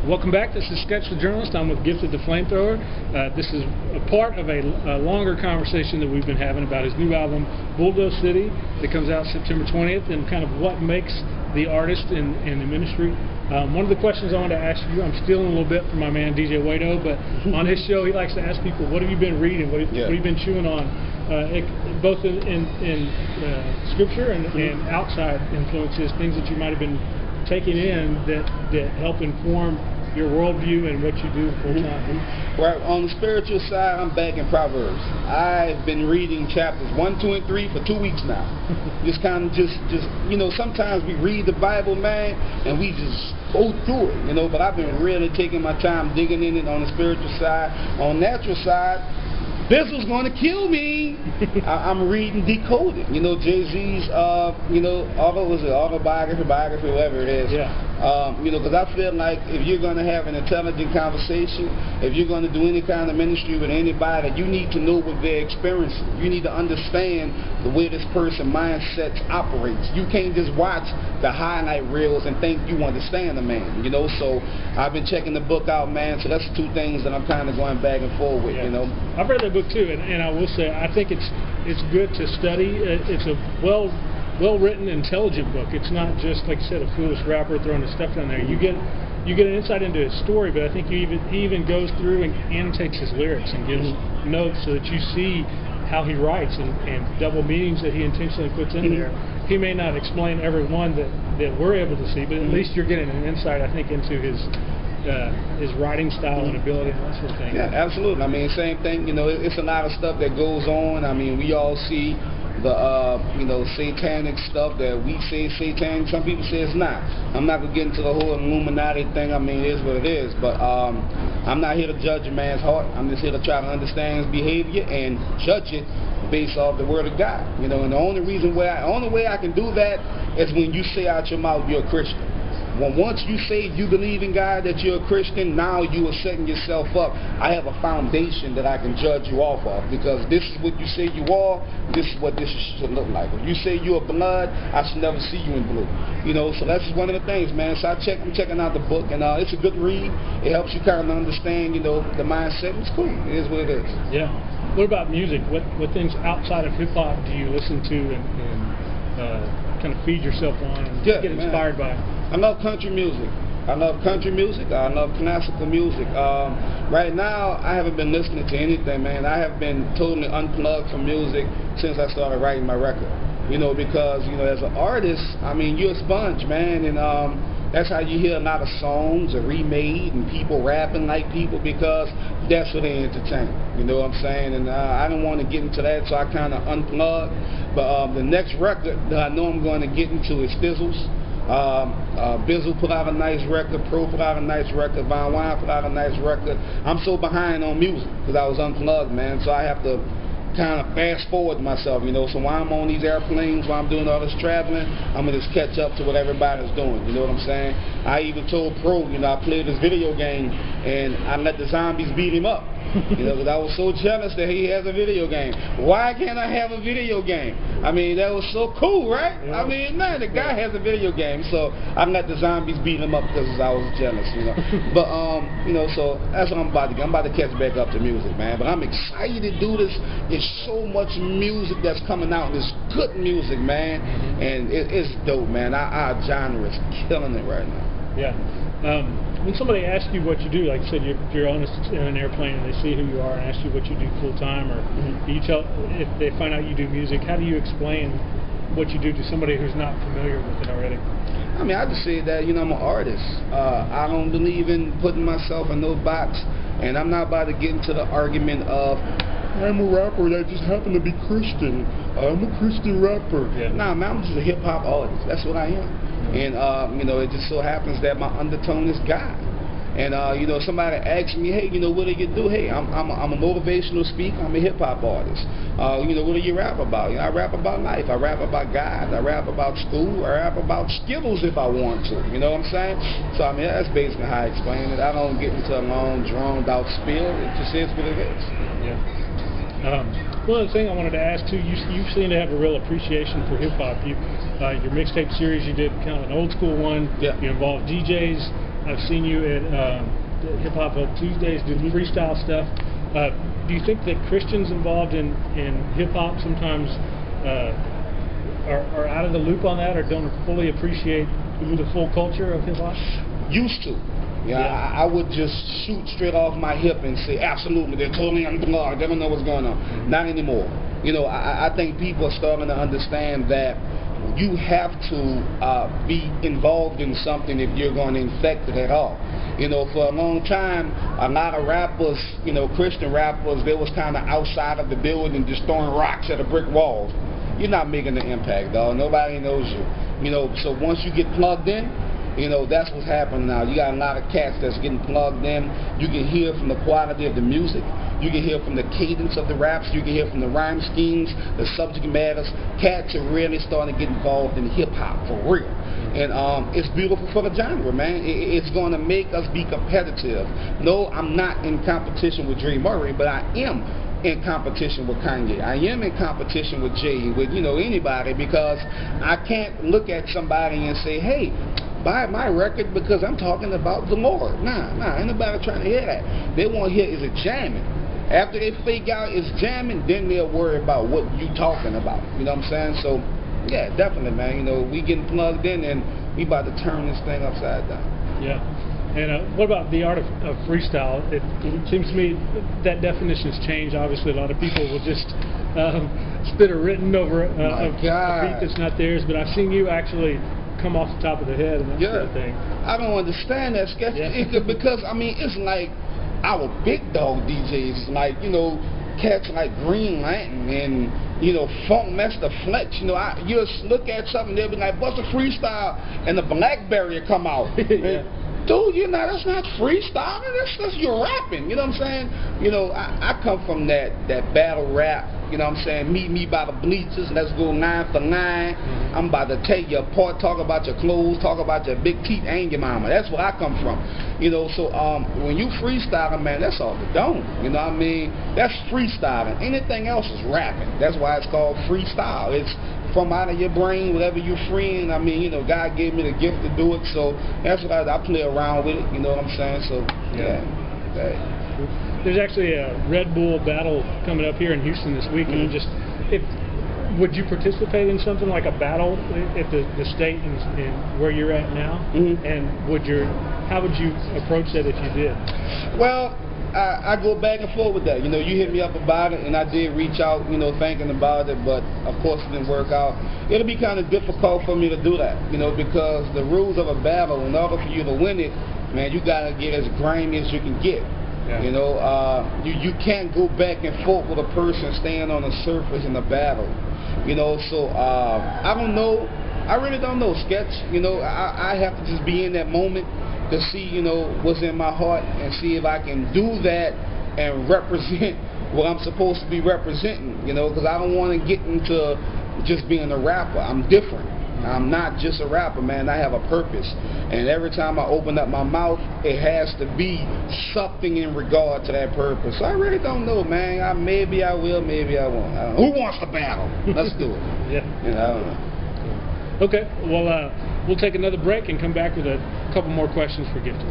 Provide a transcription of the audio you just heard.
Welcome back. This is Sketch the Journalist. I'm with Gifted da Flamethrowa. This is a part of a longer conversation that we've been having about his new album, Bulldoze City, that comes out September 20th, and kind of what makes the artist in the ministry. One of the questions I wanted to ask you, I'm stealing a little bit from my man DJ Wado, but on his show he likes to ask people, what have you been reading? What have you been chewing on? Both in scripture and outside influences, things that you might have been taking in that help inform your worldview and what you do full time. Right, on the spiritual side, I'm back in Proverbs. I've been reading chapters 1, 2, and 3 for 2 weeks now. Just you know, sometimes we read the Bible, man, and we just go through it, you know, but I've been really taking my time digging in it on the spiritual side. On the natural side, this was going to kill me. I'm reading Decoded. You know, Jay-Z's, you know, autobiography, whatever it is. Yeah. You know, because I feel like if you're going to have an intelligent conversation, if you're going to do any kind of ministry with anybody, you need to know what they're experiencing. You need to understand the way this person's mindset operates. You can't just watch the highlight reels and think you understand the man, you know. So I've been checking the book out, man. So that's 2 things that I'm kind of going back and forth with, you know. I've read that book too, and I will say I think it's good to study. It's a well-written, intelligent book. It's not just, like you said, a foolish rapper throwing his stuff down there. You get an insight into his story, but I think he even goes through and annotates his lyrics and gives notes so that you see how he writes and double meanings that he intentionally puts in there. He may not explain every one that we're able to see, but at least you're getting an insight, I think, into his writing style and ability and that sort of thing. Yeah, absolutely. I mean, same thing. You know, it's a lot of stuff that goes on. I mean, we all see the you know, satanic stuff that we say satanic. Some people say it's not. I'm not gonna get into the whole Luminati thing. I mean, it is what it is. But I'm not here to judge a man's heart. I'm just here to try to understand his behavior and judge it based off the Word of God. You know, and the only way I can do that is when you say out your mouth you're a Christian. Once you say you believe in God, that you're a Christian, now you are setting yourself up. I have a foundation that I can judge you off of, because this is what you say you are, this is what this should look like. If you say you're blood, I should never see you in blue. You know, so that's just one of the things, man. So I'm checking out the book, and it's a good read. It helps you kind of understand, you know, the mindset. It's cool. It is what it is. Yeah. What about music? What things outside of hip-hop do you listen to and kind of feed yourself on and get inspired by? I love country music. I love classical music. Right now, I haven't been listening to anything, man. I have been totally unplugged from music since I started writing my record. You know, because, you know, as an artist, I mean, you're a sponge, man, and that's how you hear a lot of songs are remade and people rapping like people, because that's what they entertain. You know what I'm saying? And I don't want to get into that, so I kind of unplugged. But the next record that I know I'm going to get into is Fizzles. Bizzle put out a nice record, Pro put out a nice record, Von Wine put out a nice record. I'm so behind on music because I was unplugged, man, so I have to kind of fast forward myself, you know. So while I'm on these airplanes, while I'm doing all this traveling, I'm going to just catch up to what everybody's doing, you know what I'm saying? I even told Pro, you know, I played this video game and I let the zombies beat him up. You know, because I was so jealous that he has a video game. Why can't I have a video game? I mean, that was so cool, right? Yeah. I mean, man, the guy has a video game, so I let the zombies beat him up because I was jealous, you know. But you know, so that's what I'm about to do. I'm about to catch back up to music, man. But I'm excited to do this. There's so much music that's coming out. There's good music, man, and it's dope, man. Our genre is killing it right now. Yeah. When somebody asks you what you do, like you said, you're on an airplane and they see who you are and ask you what you do full time, or you tell, if they find out you do music, how do you explain what you do to somebody who's not familiar with it already? I mean, I just say that, you know, I'm an artist. I don't believe in putting myself in no box, and I'm not about to get into the argument of, I'm a rapper that just happened to be Christian. I'm a Christian rapper. Yeah. Nah, man, I'm just a hip-hop artist. That's what I am. And, you know, it just so happens that my undertone is God. And, you know, somebody asks me, hey, you know, what do you do? Hey, I'm a motivational speaker. I'm a hip-hop artist. You know, what do you rap about? You know, I rap about life. I rap about God. I rap about school. I rap about Skittles if I want to. You know what I'm saying? So, I mean, that's basically how I explain it. I don't get into a long, drawn-out spiel. It just is what it is. Yeah. One other thing I wanted to ask too, you seem to have a real appreciation for hip hop. Your mixtape series you did, kind of an old school one. Yeah. You involved DJs. I've seen you at Hip Hop on Tuesdays doing freestyle stuff. Do you think that Christians involved in hip hop sometimes are out of the loop on that, or don't fully appreciate the full culture of hip hop? Used to. Yeah, I would just shoot straight off my hip and say, absolutely, they're totally unplugged, they don't know what's going on. Not anymore. You know, I think people are starting to understand that you have to be involved in something if you're going to infect it at all. You know, for a long time, a lot of rappers, you know, Christian rappers, they was kind of outside of the building just throwing rocks at a brick wall. You're not making an impact, dog. Nobody knows you. You know, so once you get plugged in, you know, that's what's happening now. You got a lot of cats that's getting plugged in. You can hear from the quality of the music. You can hear from the cadence of the raps. You can hear from the rhyme schemes, the subject matters. Cats are really starting to get involved in hip-hop for real. And it's beautiful for the genre, man. It's going to make us be competitive. No, I'm not in competition with Dre Murray, but I am in competition with Kanye. I am in competition with Jay, with, you know, anybody, because I can't look at somebody and say, hey, buy my record because I'm talking about the Lord. Nah, ain't nobody trying to hear that. They want to hear, is it jamming? After they figure out it's jamming, then they'll worry about what you talking about. You know what I'm saying? So, yeah, definitely, man. You know, we getting plugged in and we about to turn this thing upside down. Yeah. And what about the art of freestyle? It seems to me that definition's changed. Obviously, a lot of people will just spit a written over a beat that's not theirs. But I've seen you actually come off the top of the head and that sort of thing. I don't understand that sketch because, I mean, it's like our big dog DJs, like, you know, cats like Green Lantern and, you know, Funk Master Flex. You know, you just look at something, they'll be like, what's a freestyle? And the Blackberry will come out. Dude, you know, that's not freestyling, that's your rapping, you know what I'm saying? You know, I come from that battle rap, you know what I'm saying? Meet me by the bleachers, let's go 9 for 9. I'm about to take you apart, talk about your clothes, talk about your big teeth and your mama. That's where I come from. You know, so when you freestyling, man, that's all the dome. You know what I mean? That's freestyling. Anything else is rapping. That's why it's called freestyle. It's from out of your brain, whatever you're freeing. I mean, you know, God gave me the gift to do it, so that's what I play around with it, you know what I'm saying? So, yeah. There's actually a Redbull Battle coming up here in Houston this week, and would you participate in something like a battle at the state and where you're at now? And how would you approach that if you did? Well, I go back and forth with that. You know, you hit me up about it, and I did reach out, you know, thinking about it, but of course it didn't work out. It'll be kind of difficult for me to do that, you know, because the rules of a battle, in order for you to win it, man, you got to get as grimy as you can get. You know, you can't go back and forth with a person staying on the surface in a battle. You know, so I don't know. I really don't know, Sketch. You know, I have to just be in that moment to see, you know, what's in my heart and see if I can do that and represent what I'm supposed to be representing, you know, because I don't want to get into just being a rapper. I'm different. I'm not just a rapper, man. I have a purpose. And every time I open up my mouth, it has to be something in regard to that purpose. So I really don't know, man. Maybe I will, maybe I won't. I don't know. Who wants to battle? Let's do it. You know, I don't know. Okay. Well, we'll take another break and come back with a couple more questions for Gifted.